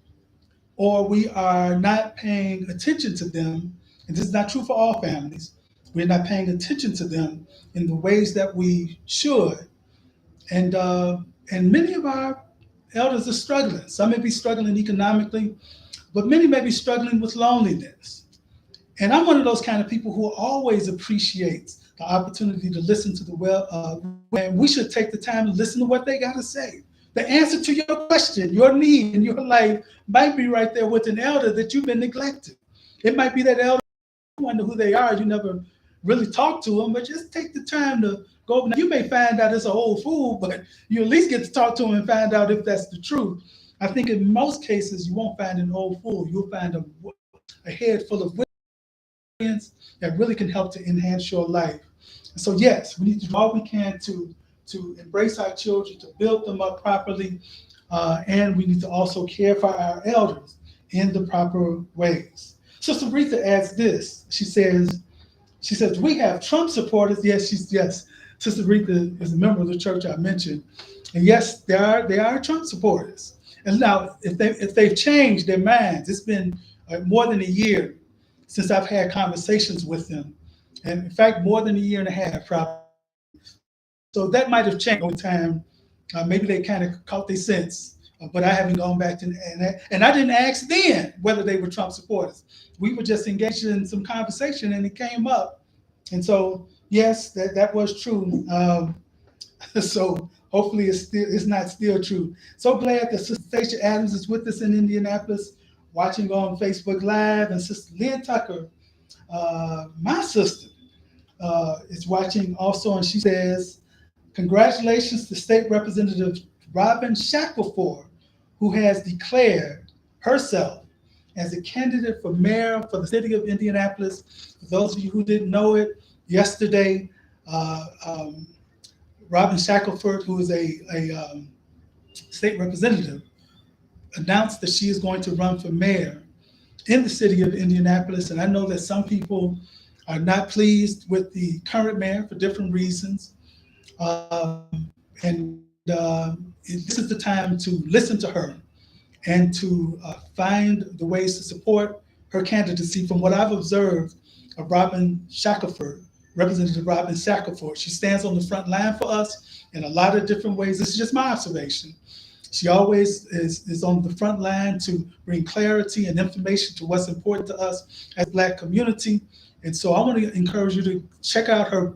or we are not paying attention to them. And this is not true for all families. We're not paying attention to them in the ways that we should. And many of our elders are struggling. Some may be struggling economically, but many may be struggling with loneliness. And I'm one of those kind of people who always appreciates the opportunity to listen to and we should take the time to listen to what they got to say. The answer to your question, your need in your life might be right there with an elder that you've been neglected. It might be that elder, you wonder who they are, you never really talk to them, but just take the time to go. Now, you may find out it's an old fool, but you at least get to talk to them and find out if that's the truth. I think in most cases, you won't find an old fool. You'll find a head full of that really can help to enhance your life. And so yes, we need to do all we can to embrace our children, to build them up properly, and we need to also care for our elders in the proper ways. Sister Rita adds this. She says, we have Trump supporters. Yes. Sister Rita is a member of the church I mentioned, and yes, they are Trump supporters. And now, if they've changed their minds, it's been more than a year since I've had conversations with them, and in fact, more than a year and a half, probably. So that might have changed over time. Maybe they kind of caught their sense, but I haven't gone back to, and I didn't ask then whether they were Trump supporters. We were just engaged in some conversation, and it came up, and so yes, that was true. So hopefully it's not still true. So glad that Sister Stacia Adams is with us in Indianapolis, watching on Facebook Live, and Sister Lynn Tucker, my sister, is watching also, and she says, congratulations to State Representative Robin Shackelford, who has declared herself as a candidate for mayor for the city of Indianapolis. For those of you who didn't know it, yesterday, Robin Shackelford, who is a state representative, announced that she is going to run for mayor in the city of Indianapolis. And I know that some people are not pleased with the current mayor for different reasons. And this is the time to listen to her and to find the ways to support her candidacy. From what I've observed of Robin Shackelford, Representative Robin Shackelford, she stands on the front line for us in a lot of different ways. This is just my observation. She always is on the front line to bring clarity and information to what's important to us as a Black community. And so I want to encourage you to check out her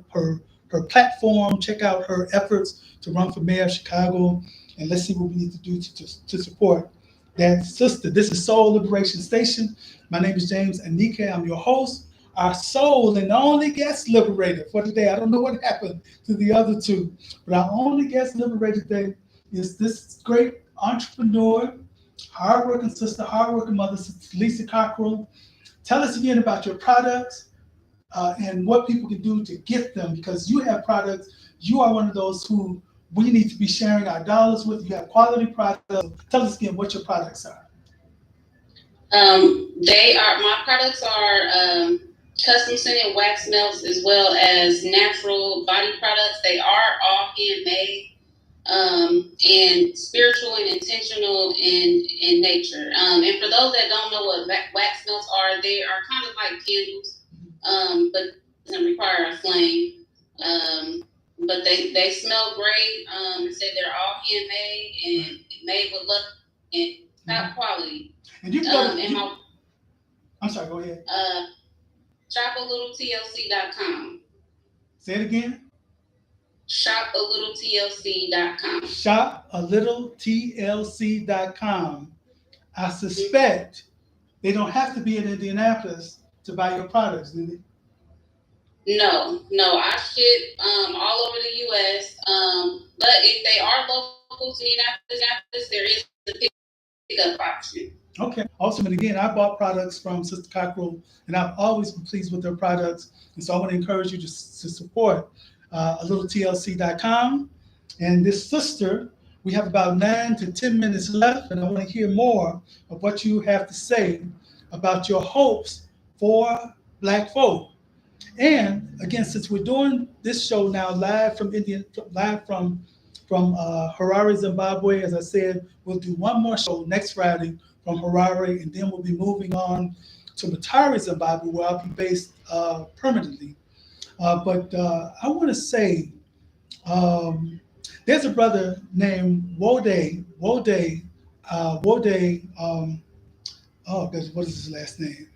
platform, check out her efforts to run for mayor of Chicago, and let's see what we need to do to support that sister. This is Soul Liberation Station. My name is James Anike. I'm your host, our soul and only guest liberator for today. I don't know what happened to the other two, but our only guest liberator today is this great entrepreneur, hardworking sister, hardworking mother, Sister Lisa Cockrell. Tell us again about your products and what people can do to get them, because you have products. You are one of those who we need to be sharing our dollars with. You have quality products. Tell us again what your products are. My products are custom scented wax melts as well as natural body products. They are all handmade and spiritual and intentional in nature. And for those that don't know what wax melts are, they are kind of like candles, but doesn't require a flame. But they smell great. Say they're all handmade and made with love and top quality. And you can go I'm sorry, go ahead. ShopAlittleTLC.com. Say it again. ShopAlittleTLC.com. ShopAlittleTLC.com. I suspect they don't have to be in Indianapolis to buy your products, do they? No. I ship all over the U.S. But if they are local to Indianapolis, there is a pickup option. Okay, awesome. And again, I bought products from Sister Cockrell, and I've always been pleased with their products. And so I want to encourage you to support AlittleTLC.com. And this sister, we have about 9 to 10 minutes left, and I want to hear more of what you have to say about your hopes for Black folk. And again, since we're doing this show now live from Harare, Zimbabwe, as I said, we'll do one more show next Friday from Harare, and then we'll be moving on to Mutare, Zimbabwe, where I'll be based permanently. But I want to say there's a brother named Wode. What is his last name?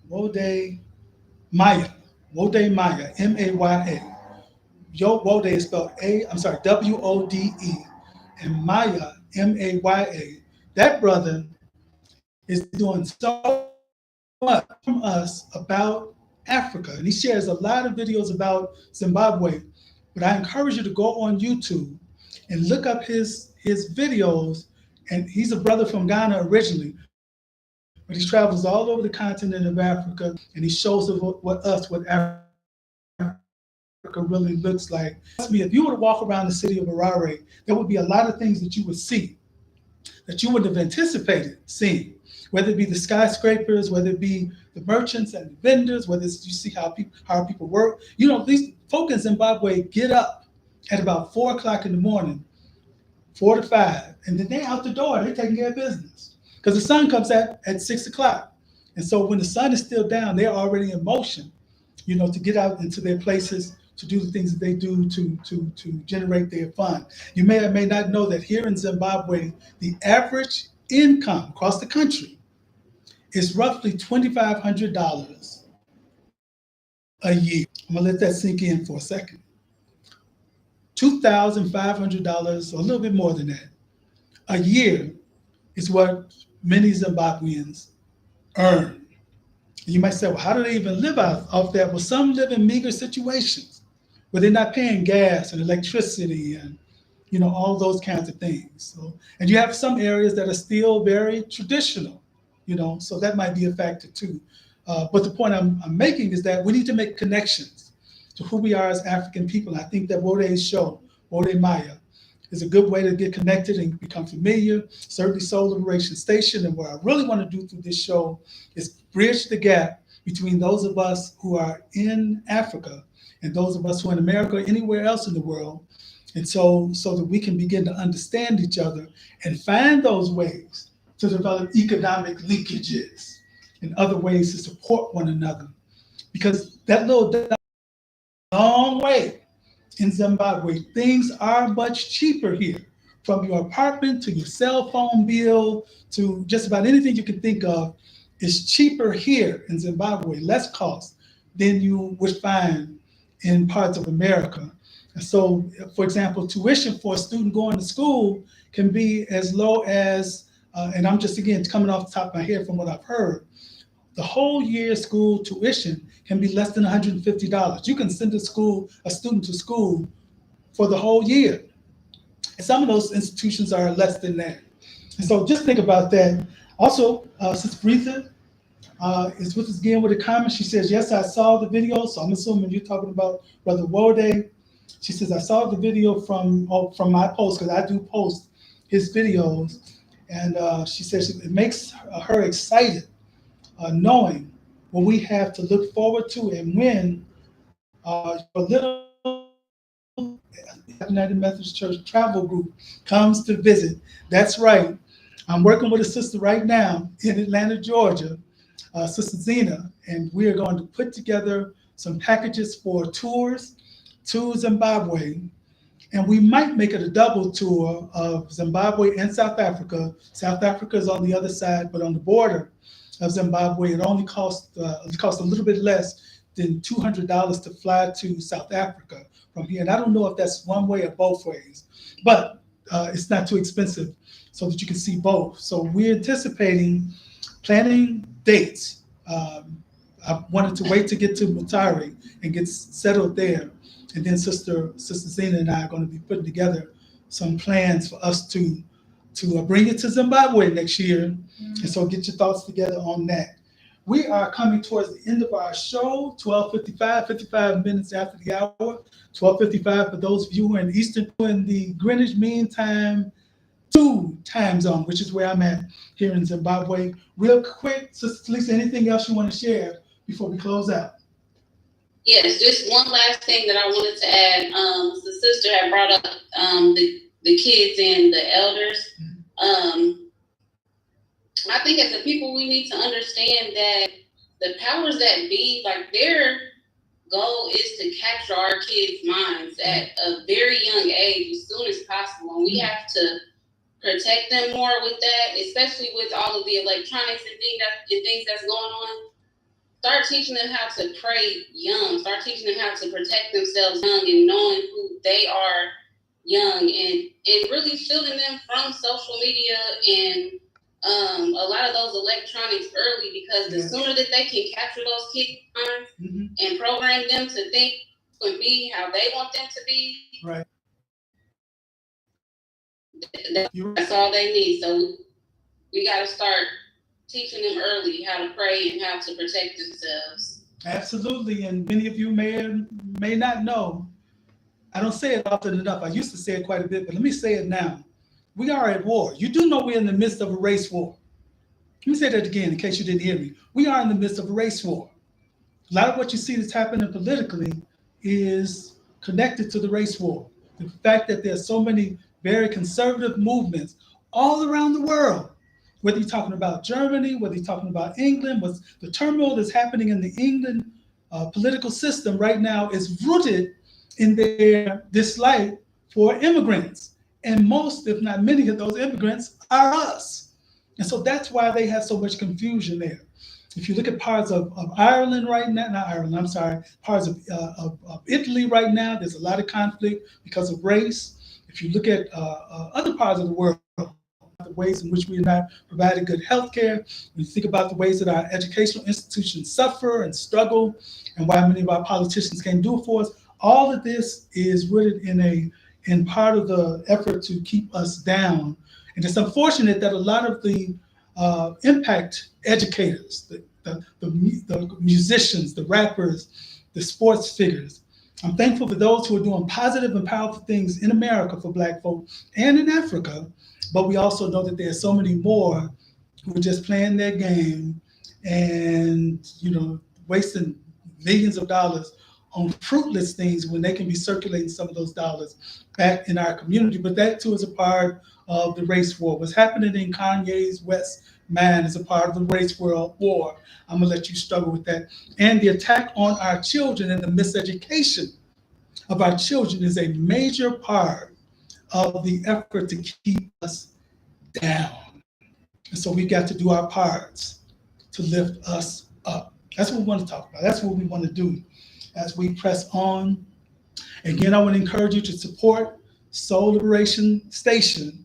Wode Maya, M-A-Y-A. Wode is spelled W-O-D-E, and Maya, M-A-Y-A. That brother is doing so much from us about Africa, and he shares a lot of videos about Zimbabwe. But I encourage you to go on YouTube and look up his videos. And he's a brother from Ghana originally, but he travels all over the continent of Africa, and he shows us what Africa really looks like. Trust me, if you were to walk around the city of Harare, there would be a lot of things that you would see that you wouldn't have anticipated seeing, whether it be the skyscrapers, whether it be the merchants and the vendors, whether it's, you see how people work. You know, these folk in Zimbabwe get up at about 4 o'clock in the morning, 4 to 5, and then they're out the door, they're taking care of business. Because the sun comes at 6 o'clock. And so when the sun is still down, they're already in motion, you know, to get out into their places, to do the things that they do to generate their fund. You may or may not know that here in Zimbabwe, the average income across the country is roughly $2,500 a year. I'm gonna let that sink in for a second. $2,500, or a little bit more than that, a year is what many Zimbabweans earn. And you might say, well, how do they even live off that? Well, some live in meager situations where they're not paying gas and electricity and, you know, all those kinds of things. So, and you have some areas that are still very traditional, you know, so that might be a factor too. But the point I'm making is that we need to make connections to who we are as African people. And I think that Wode's show, Wode Maya, is a good way to get connected and become familiar. Certainly Soul Liberation Station. And what I really want to do through this show is bridge the gap between those of us who are in Africa and those of us who are in America or anywhere else in the world. And so that we can begin to understand each other and find those ways to develop economic linkages and other ways to support one another. Because that little long way in Zimbabwe, things are much cheaper here. From your apartment to your cell phone bill to just about anything you can think of is cheaper here in Zimbabwe, less cost than you would find in parts of America. And so, for example, tuition for a student going to school can be as low as, and I'm just again coming off the top of my head from what I've heard, the whole year school tuition can be less than $150. You can send a student to school for the whole year. And some of those institutions are less than that. And so just think about that. Also, Sister Bretha is with us again with a comment. She says, yes, I saw the video. So I'm assuming you're talking about Brother Wode. She says, I saw the video from my post, because I do post his videos. And she says it makes her excited knowing what we have to look forward to and when a little United Methodist Church travel group comes to visit. That's right. I'm working with a sister right now in Atlanta, Georgia, Sister Zena, and we are going to put together some packages for tours to Zimbabwe. And we might make it a double tour of Zimbabwe and South Africa. South Africa is on the other side, but on the border of Zimbabwe, it only costs a little bit less than $200 to fly to South Africa from here. And I don't know if that's one way or both ways, but it's not too expensive so that you can see both. So we're anticipating planning dates. I wanted to wait to get to Mutare and get settled there. And then Sister Zena and I are going to be putting together some plans for us to bring it to Zimbabwe next year. And so get your thoughts together on that. We are coming towards the end of our show, 12:55, 55 minutes after the hour, 12:55 for those of you who are in Eastern, in the Greenwich Mean Time 2 time zone, which is where I'm at here in Zimbabwe. Real quick, Sister Lisa, anything else you want to share before we close out? Yes, just one last thing that I wanted to add. The sister had brought up the kids and the elders. I think as a people, we need to understand that the powers that be, like, their goal is to capture our kids' minds at a very young age, as soon as possible. And we have to protect them more with that, especially with all of the electronics and things that's going on. Start teaching them how to pray young. Start teaching them how to protect themselves young and knowing who they are young, and really shielding them from social media and a lot of those electronics early, because the sooner that they can capture those kids' minds and program them to think and be how they want them to be, right, that's all they need. So we got to start teaching them early how to pray and how to protect themselves. Absolutely. And many of you may or may not know, I don't say it often enough. I used to say it quite a bit, but let me say it now. We are at war. You do know we're in the midst of a race war. Let me say that again in case you didn't hear me. We are in the midst of a race war. A lot of what you see that's happening politically is connected to the race war. The fact that there's so many very conservative movements all around the world, whether you're talking about Germany, whether you're talking about England, what's the turmoil that's happening in the England political system right now is rooted in their dislike for immigrants. And most, if not many of those immigrants are us. And so that's why they have so much confusion there. If you look at parts of Ireland right now, not Ireland, I'm sorry, parts of Italy right now, there's a lot of conflict because of race. If you look at other parts of the world, the ways in which we are not providing good health care, when you think about the ways that our educational institutions suffer and struggle, and why many of our politicians can't do it for us, all of this is rooted in part of the effort to keep us down. And it's unfortunate that a lot of the impact educators, the musicians, the rappers, the sports figures, I'm thankful for those who are doing positive and powerful things in America for Black folk and in Africa, but we also know that there are so many more who are just playing their game and, wasting millions of dollars on fruitless things when they can be circulating some of those dollars back in our community. But that too is a part of the race war. What's happening in Kanye's West Man is a part of the race world war. I'm gonna let you struggle with that. And the attack on our children and the miseducation of our children is a major part of the effort to keep us down. And so we've got to do our parts to lift us up. That's what we want to talk about. That's what we want to do as we press on. Again, I want to encourage you to support Soul Liberation Station.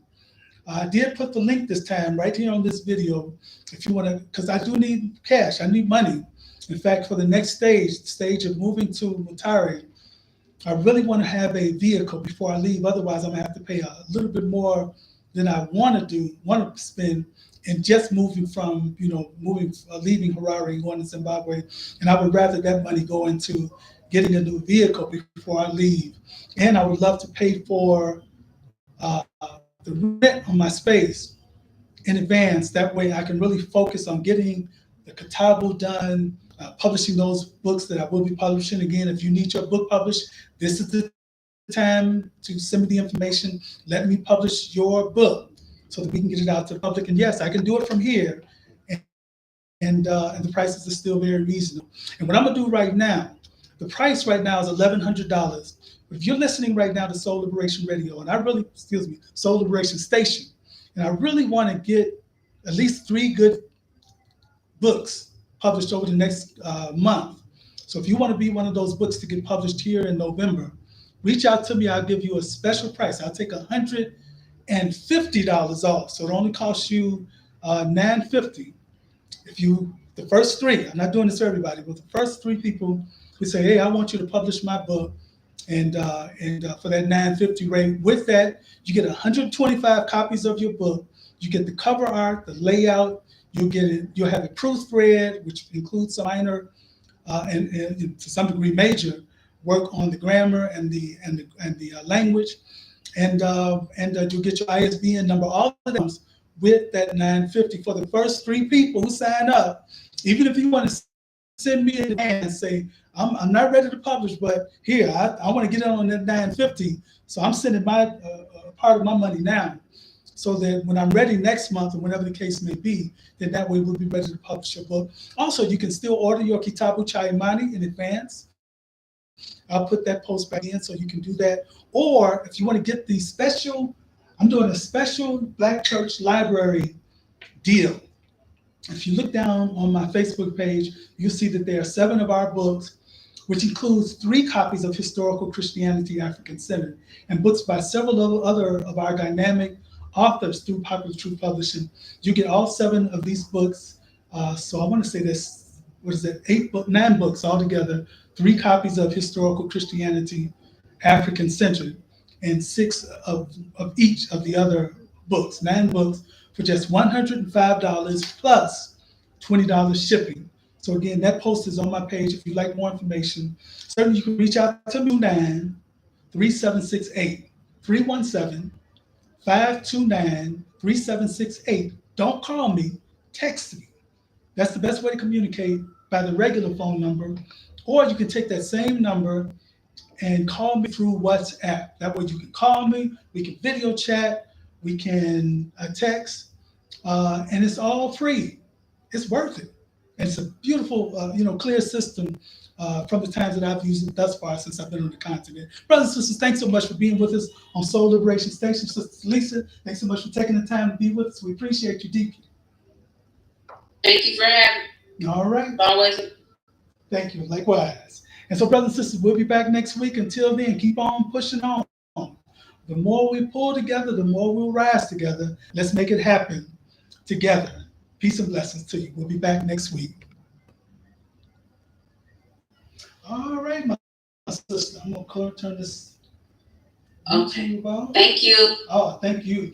I did put the link this time right here on this video if you want to, because I do need cash. I need money. In fact, for the next stage, the stage of moving to Mutare, I really want to have a vehicle before I leave. Otherwise, I'm going to have to pay a little bit more than I want to spend in just moving from, leaving Harare and going to Zimbabwe. And I would rather that money go into getting a new vehicle before I leave. And I would love to pay for the rent on my space in advance. That way I can really focus on getting the Kitabu done, publishing those books that I will be publishing. Again, if you need your book published, this is the time to send me the information. Let me publish your book so that we can get it out to the public. And yes, I can do it from here. And the prices are still very reasonable. And what I'm gonna do right now, the price right now is $1,100. But if you're listening right now to Soul Liberation Radio, and Soul Liberation Station, and I really want to get at least 3 good books published over the next month. So if you want to be one of those books to get published here in November, reach out to me. I'll give you a special price. I'll take $150 off. So it only costs you $950. If the first 3, I'm not doing this for everybody, but the first 3 people who say, hey, I want you to publish my book, and for that $950 rate, with that, you get 125 copies of your book. You get the cover art, the layout. You'll have a proofread, which includes some minor and to some degree major work on the grammar and the language, and you'll get your ISBN number. All of them with that $950 for the first 3 people who sign up. Even if you want to send me an ad and say, I'm not ready to publish, but here, I want to get on that $950. So I'm sending my part of my money now, so that when I'm ready next month or whenever the case may be, then that way we'll be ready to publish your book. Also, you can still order your Kitabu Cha Imani in advance. I'll put that post back in so you can do that. Or if you want to get the special, I'm doing a special Black Church Library deal. If you look down on my Facebook page, you'll see that there are 7 of our books, which includes 3 copies of Historical Christianity African Centered, and books by several other of our dynamic authors through Popular Truth Publishing. You get all 7 of these books. So I want to say this, 9 books altogether, 3 copies of Historical Christianity African Centered, and 6 of each of the other books, 9 books for just $105 plus $20 shipping. So again, that post is on my page. If you'd like more information, certainly you can reach out to me 3768 317 529-3768. Don't call me, text me. That's the best way to communicate, by the regular phone number. Or you can take that same number and call me through WhatsApp. That way you can call me, we can video chat, we can text, and it's all free. It's worth it. And it's a beautiful, clear system from the times that I've used it thus far since I've been on the continent. Brothers and sisters, thanks so much for being with us on Soul Liberation Station. Sister Lisa, thanks so much for taking the time to be with us. We appreciate you deeply. Thank you for having me. All right. Always. Thank you. Likewise. And so, brothers and sisters, we'll be back next week. Until then, keep on pushing on. The more we pull together, the more we'll rise together. Let's make it happen together. Peace and blessings to you. We'll be back next week. All right, my sister. I'm going to turn this. Okay. Thank you. Oh, thank you.